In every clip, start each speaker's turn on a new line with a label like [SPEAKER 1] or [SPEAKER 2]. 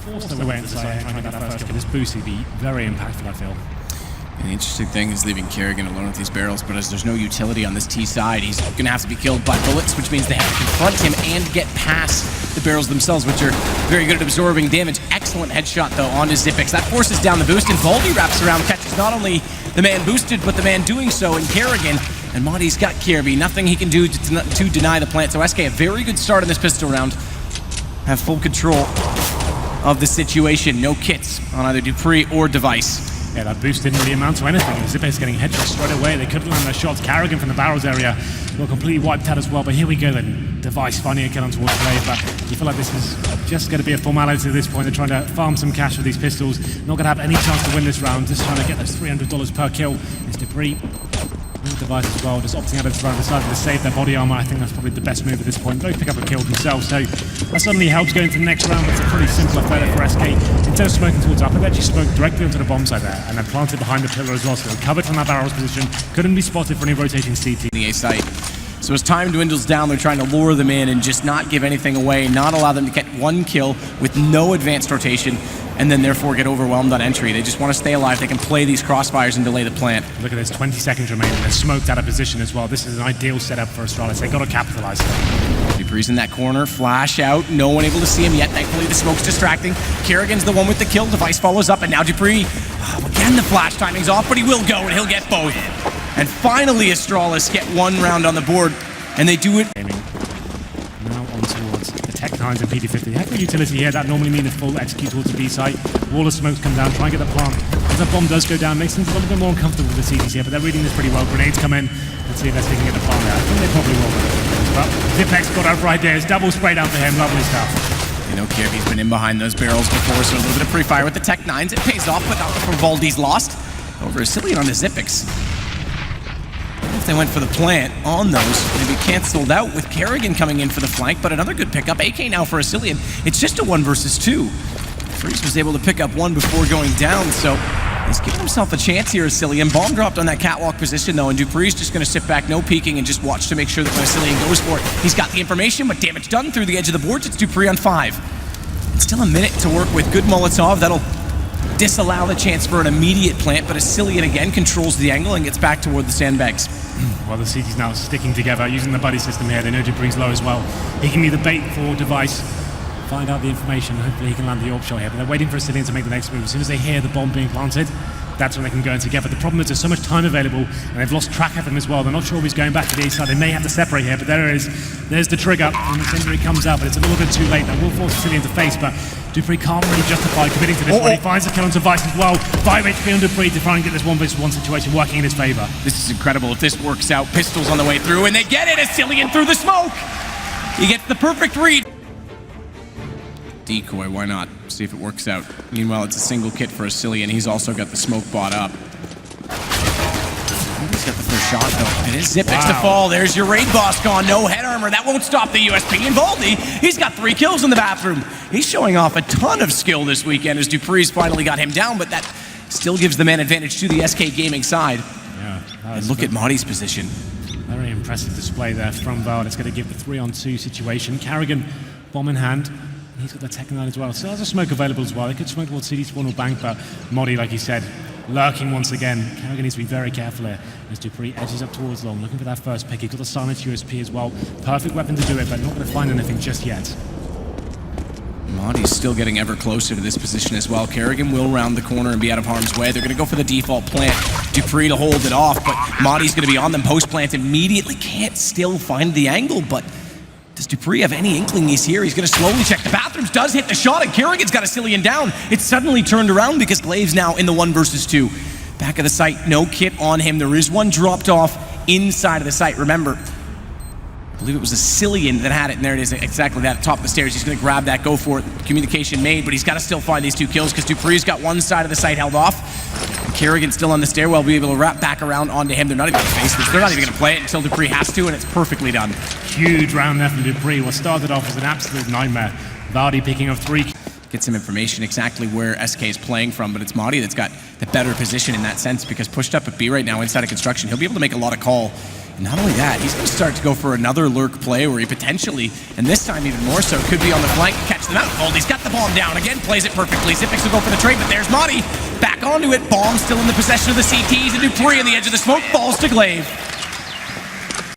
[SPEAKER 1] force their way inside trying to get that first kill. This boost would be very impactful, I feel.
[SPEAKER 2] And the interesting thing is leaving Kerrigan alone with these barrels, but as there's no utility on this T side, he's going to have to be killed by bullets, which means they have to confront him and get past the barrels themselves, which are very good at absorbing damage. Excellent headshot, though, onto Xyp9x. That forces down the boost, and Baldy wraps around, catches not only the man boosted, but the man doing so in Kerrigan. And Madi's got Kirby. Nothing he can do to deny the plant. So SK, a very good start in this pistol round. Have full control of the situation. No kits on either Dupree or Device.
[SPEAKER 1] Yeah, that boost didn't really amount to anything. Xyp9x getting headshots straight away. They couldn't land their shots. Kerrigan from the barrels area got completely wiped out as well. But here we go then. Device finding a kill on towards Blade. But you feel like this is just going to be a formality at this point. They're trying to farm some cash with these pistols. Not going to have any chance to win this round. Just trying to get those $300 per kill. It's Dupree. Device as well, just opting out of this round, decided to save their body armor. I think that's probably the best move at this point. Both pick up a kill themselves, so that suddenly helps going to the next round, but it's a pretty simple affair for SK. Instead of smoking towards up, they actually smoked directly onto the bomb site there, and then planted behind the pillar as well, so they were covered from that barrel's position, couldn't be spotted for any rotating CT.
[SPEAKER 2] The A site. So as time dwindles down, they're trying to lure them in and just not give anything away, not allow them to get one kill with no advanced rotation, and then therefore get overwhelmed on entry. They just want to stay alive. They can play these crossfires and delay the plant.
[SPEAKER 1] Look at this, 20 seconds remaining. They're smoked out of position as well. This is an ideal setup for Astralis. They got to capitalize.
[SPEAKER 2] Dupree's in that corner, flash out. No one able to see him yet. Thankfully, the smoke's distracting. Kerrigan's the one with the kill. Device follows up, and now Dupree. Again, the flash timing's off, but he will go, and he'll get both. And finally, Astralis get one round on the board, and they do it.
[SPEAKER 1] Now on towards the Tech-9s and PD-50. They have the utility here. That normally means a full execute towards the B site. Wall of smokes come down, try and get the plant. As the bomb does go down, makes things a little bit more uncomfortable with the CTs here, but they're reading this pretty well. Grenades come in. Let's see if they're taking at the plant there. I think they probably will. But Xyp9x got over ideas. Double sprayed out for him. Lovely stuff.
[SPEAKER 2] You know, Kirby's been in behind those barrels before, so a little bit of pre-fire with the Tech-9s. It pays off, but not before Baldy's lost. Over Asilian on the Xyp9x. If they went for the plant on those, maybe canceled out with Kerrigan coming in for the flank, but another good pickup. AK now for Asilian. It's just a 1 versus 2. Freeze was able to pick up one before going down, so he's giving himself a chance here, Asilian. Bomb dropped on that catwalk position, though, and Dupree's just going to sit back, no peeking, and just watch to make sure that when Asilian goes for it, he's got the information, but damage done through the edge of the boards. It's Dupree on 5. It's still a minute to work with. Good Molotov. That'll disallow the chance for an immediate plant, but Asilian again controls the angle and gets back toward the sandbags.
[SPEAKER 1] Well, the CT's now sticking together, using the buddy system here. They know Dupree's low as well. He can be the bait for Device. Find out the information. Hopefully he can land the AWP shot here, but they're waiting for Asilian to make the next move. As soon as they hear the bomb being planted, that's when they can go in together. The problem is there's so much time available, and they've lost track of him as well. They're not sure if he's going back to the east side. They may have to separate here, but there it is. There's the trigger, and the injury comes out, but it's a little bit too late. That will force Asilian to face, but Dupree can't really justify committing to this, but he finds a kill on Device as well. 5 HP on Dupree to try and get this 1 versus 1 situation working in his favor.
[SPEAKER 2] This is incredible. If this works out, pistols on the way through, and they get it. Asilian through the smoke. He gets the perfect read. Decoy, why not? See if it works out. Meanwhile, it's a single kit for Asilian. He's also got the smoke bought up. He's got the first shot, though. It is Xyp9x to fall. There's your raid boss gone. No head armor. That won't stop the USP. And Baldy, he's got 3 kills in the bathroom. He's showing off a ton of skill this weekend as Dupree's finally got him down, but that still gives the man advantage to the SK Gaming side.
[SPEAKER 1] Yeah,
[SPEAKER 2] and look at Madi's position.
[SPEAKER 1] Very impressive display there from Val. It's going to give the 3-on-2 situation. Kerrigan, bomb in hand. He's got the Tech-9 as well. So there's a smoke available as well. They could smoke towards CD spawn or bank, but Madi, like you said, lurking once again. Kerrigan needs to be very careful here as Dupree edges up towards long, looking for that first pick. He's got the silence USP as well. Perfect weapon to do it, but not going to find anything just yet.
[SPEAKER 2] Madi's still getting ever closer to this position as well. Kerrigan will round the corner and be out of harm's way. They're going to go for the default plant. Dupree to hold it off, but Madi's going to be on them post-plant immediately. Can't still find the angle, but does Dupree have any inkling he's here? He's going to slowly check the bathrooms, does hit the shot, and Kerrigan's got Asilian down. It's suddenly turned around because Glave's now in the 1 versus 2. Back of the site, no kit on him. There is one dropped off inside of the site. Remember, I believe it was Asilian that had it, and there it is, exactly that, top of the stairs. He's going to grab that, go for it. Communication made, but he's got to still find these 2 kills because Dupree's got one side of the site held off. And Kerrigan's still on the stairwell, be able to wrap back around onto him. They're not even going to face this. They're not even going to play it until Dupree has to, and it's perfectly done.
[SPEAKER 1] Huge round there from Dupree. What started off as an absolute nightmare. Vardy picking up 3.
[SPEAKER 2] get some information exactly where SK is playing from, but it's Madi that's got the better position in that sense, because pushed up at B right now inside of construction, he'll be able to make a lot of call. And not only that, he's going to start to go for another lurk play where he potentially, and this time even more so, could be on the flank and catch them out. Valdi's got the bomb down, again plays it perfectly. Xipix will go for the trade, but there's Madi back onto it. Bomb still in the possession of the CTs, and Dupree on the edge of the smoke falls to Glaive.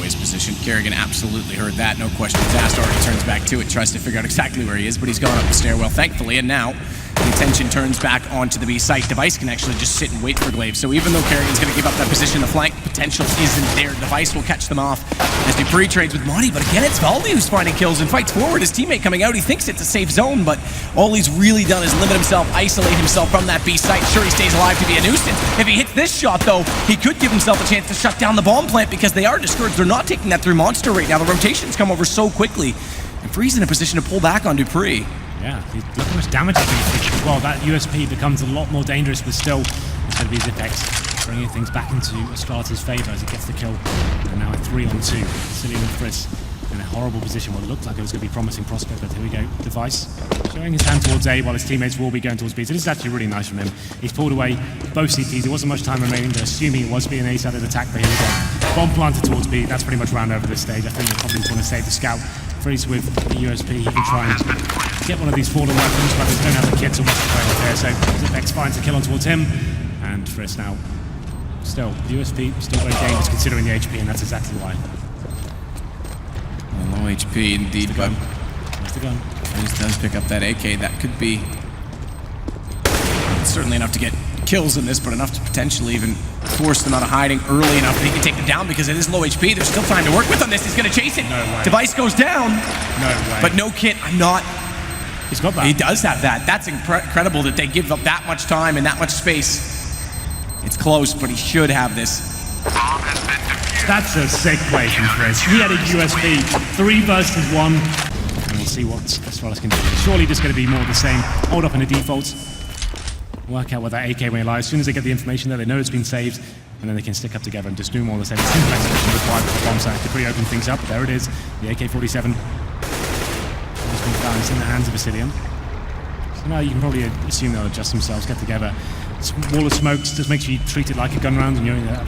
[SPEAKER 2] His position, Kerrigan absolutely heard that, no questions asked. Already turns back to it, tries to figure out exactly where he is, but he's gone up the stairwell, thankfully, and now the attention turns back onto the B site. Device can actually just sit and wait for Glaive, so even though Kerrigan's going to give up that position, the flank potential isn't there. Device will catch them off as Dupree trades with Madi, but again, it's Valdi who's finding kills and fights forward. His teammate coming out, he thinks it's a safe zone, but all he's really done is limit himself, isolate himself from that B site. Sure, he stays alive to be a nuisance. If he hits this shot, though, he could give himself a chance to shut down the bomb plant, because they are discouraged. They're not taking that through Monster right now. The rotations come over so quickly, and Free's in a position to pull back on Dupree.
[SPEAKER 1] Yeah, look how much damage he's being taken as well. That USP becomes a lot more dangerous, but still, it's going to be Xipix bringing things back into Astralis' favor as he gets the kill. And now a 3-on-2. Cillian and Friss in a horrible position. What looked like it was going to be promising prospect, but here we go. Device showing his hand towards A while his teammates will be going towards B. So this is actually really nice from him. He's pulled away both CTs. There wasn't much time remaining, but assuming it was being an A-sided attack, but here we go. Bomb planted towards B. That's pretty much round over this stage. I think they probably want to save the scout. Freeze with the USP, he can try and get one of these fallen weapons, but they don't have the kit so much to play with there, so Xipix finds a kill on towards him, and Friss now, still, USP still very dangerous considering the HP, and that's exactly why.
[SPEAKER 2] Well, low HP indeed, but
[SPEAKER 1] Where's the gun?
[SPEAKER 2] Freeze does pick up that AK. That could be certainly enough to get kills in this, but enough to potentially even force them out of hiding early enough that he can take them down, because it is low HP. There's still time to work with on this. He's going to chase it.
[SPEAKER 1] No way.
[SPEAKER 2] Device goes down.
[SPEAKER 1] No way.
[SPEAKER 2] But no kit. I'm not.
[SPEAKER 1] He's got that.
[SPEAKER 2] He does have that. That's incredible that they give up that much time and that much space. It's close, but he should have this.
[SPEAKER 1] That's a sick play from Friss. He had a USP, 3 versus 1. And we'll see what Astralis can do. Surely just going to be more of the same. Hold up in the defaults. Work out where that AK may lie. As soon as they get the information there, they know it's been saved, and then they can stick up together and just do more of the same. It's execution required for the bomb site to pre-open things up, but there it is. The AK-47 has been found. It's in the hands of Cillian. So now you can probably assume they'll adjust themselves, get together. Wall of smokes just makes you treat it like a gun round, and you're in that.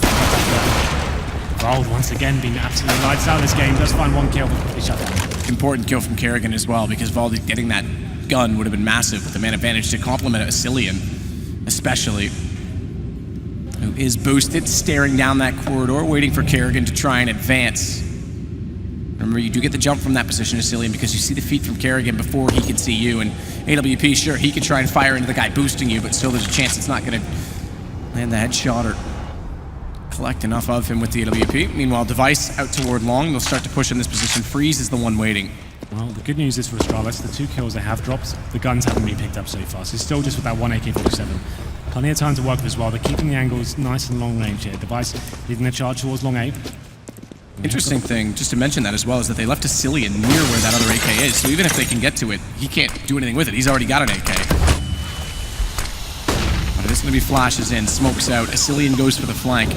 [SPEAKER 1] Vald once again being absolutely lights out this game. Does find 1 kill, but he shut down.
[SPEAKER 2] Important kill from Kerrigan as well, because Vald getting that gun would have been massive with the man advantage to complement Cillian. Especially, who is boosted, staring down that corridor, waiting for Kerrigan to try and advance. Remember, you do get the jump from that position to Cillian because you see the feet from Kerrigan before he can see you, and AWP, sure, he can try and fire into the guy boosting you, but still there's a chance it's not going to land the headshot or collect enough of him with the AWP. Meanwhile, Device out toward long, they'll start to push in this position. Freeze is the one waiting.
[SPEAKER 1] Well, the good news is for Astralis, the 2 kills they have dropped, the guns haven't been picked up so far, so it's still just with that 1 AK-47. Plenty of time to work with as well. They're keeping the angles nice and long range here. Device leading the charge towards long A.
[SPEAKER 2] Interesting thing, just to mention that as well, is that they left a Cillian near where that other AK is, so even if they can get to it, he can't do anything with it. He's already got an AK. But it is going to be flashes in, smokes out. Cillian goes for the flank.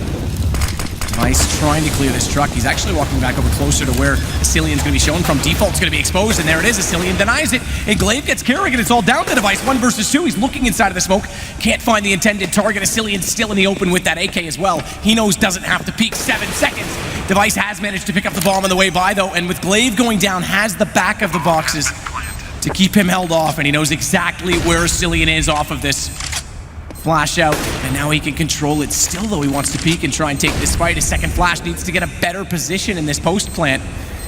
[SPEAKER 2] Device trying to clear this truck. He's actually walking back over closer to where Cillian's going to be shown from. Default's going to be exposed, and there it is. Cillian denies it, and Glaive gets Kerrigan. It's all down to Device. 1 versus 2. He's looking inside of the smoke. Can't find the intended target. Cillian's still in the open with that AK as well. He knows doesn't have to peek. 7 seconds. Device has managed to pick up the bomb on the way by, though, and with Glaive going down, has the back of the boxes to keep him held off, and he knows exactly where Cillian is off of this flash out, and now he can control it. Still, though, he wants to peek and try and take this fight. His second flash needs to get a better position in this post plant,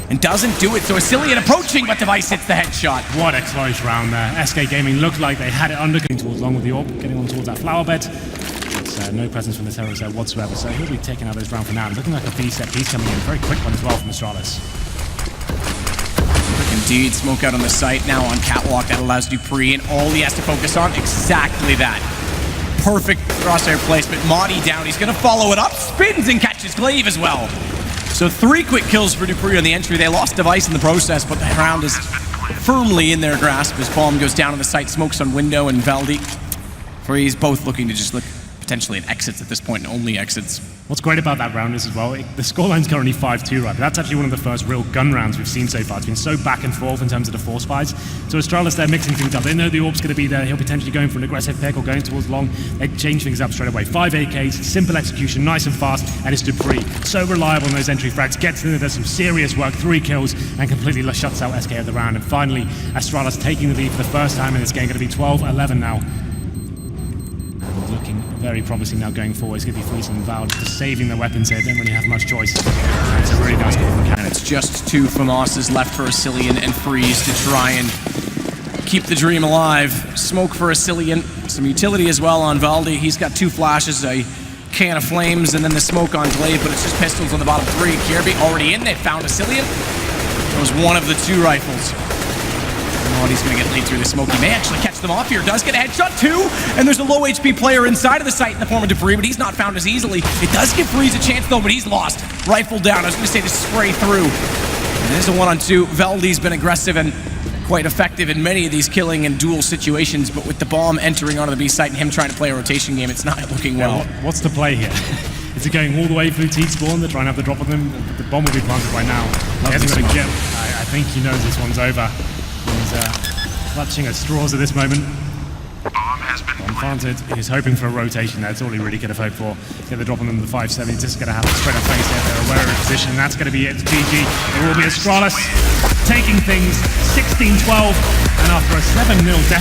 [SPEAKER 2] and doesn't do it. So Cillian approaching, but Device hits the headshot.
[SPEAKER 1] What a close round there. SK Gaming looked like they had it under, going towards long with the orb, getting on towards that flower bed. It's no presence from the terrorist there whatsoever, so he'll be taking out this round for now. Looking like a B set piece coming in. Very quick one as well from Astralis.
[SPEAKER 2] Quick indeed. Smoke out on the site, now on catwalk. That allows Dupree, and all he has to focus on, exactly that. Perfect crosshair placement. Madi down. He's going to follow it up. Spins and catches Glaive as well. So 3 quick kills for Dupree on the entry. They lost Device in the process, but the round is firmly in their grasp as Palm goes down on the site. Smokes on window and Valdi. Freeze both looking to just look potentially at exits at this point, and only exits.
[SPEAKER 1] What's great about that round is as well, the scoreline's currently 5-2, right? But that's actually one of the first real gun rounds we've seen so far. It's been so back and forth in terms of the force fights. So Astralis, they're mixing things up. They know the Orb's going to be there. He'll potentially going for an aggressive pick or going towards long. They change things up straight away. 5 AKs, simple execution, nice and fast, and it's Dupree. So reliable on those entry frags. Gets in there, does some serious work, 3 kills, and completely shuts out SK of the round. And finally, Astralis taking the lead for the first time in this game. Going to be 12-11 now. Looking very promising now going forward. It's going to be Freeze and Val just saving their weapons here. Don't really have much choice. It's a really nice goal from Canada.
[SPEAKER 2] And it's just 2 FAMASs left for Asilian and Freeze to try and keep the dream alive. Smoke for Asilian. Some utility as well on Valdi. He's got 2 flashes, a can of flames, and then the smoke on Glaive, but it's just pistols on the bottom 3. Kirby already in. They found Asilian. That was one of the 2 rifles. He's going to get laid through the smoke. He may actually catch them off here. Does get a headshot too, and there's a low HP player inside of the site in the form of Dupree, but he's not found as easily. It does give Freeze a chance though, but he's lost. Rifle down. I was going to say to spray through. And there's a 1-on-2. Valdi's been aggressive and quite effective in many of these killing and duel situations, but with the bomb entering onto the B site and him trying to play a rotation game, it's not looking well.
[SPEAKER 1] What's the play here? Is it going all the way through T-spawn? They're trying to have the drop on them. The bomb will be planted right now. He hasn't got a kill. I think he knows this one's over. He's clutching at straws at this moment. Bomb planted. He's hoping for a rotation there. That's all he really could have hoped for. Get the drop on them to the 5-7. He's just going to have to straight up face it. They're aware of his position. That's going to be it. It's GG. It will be Astralis taking things 16-12. And after a 7-0 death.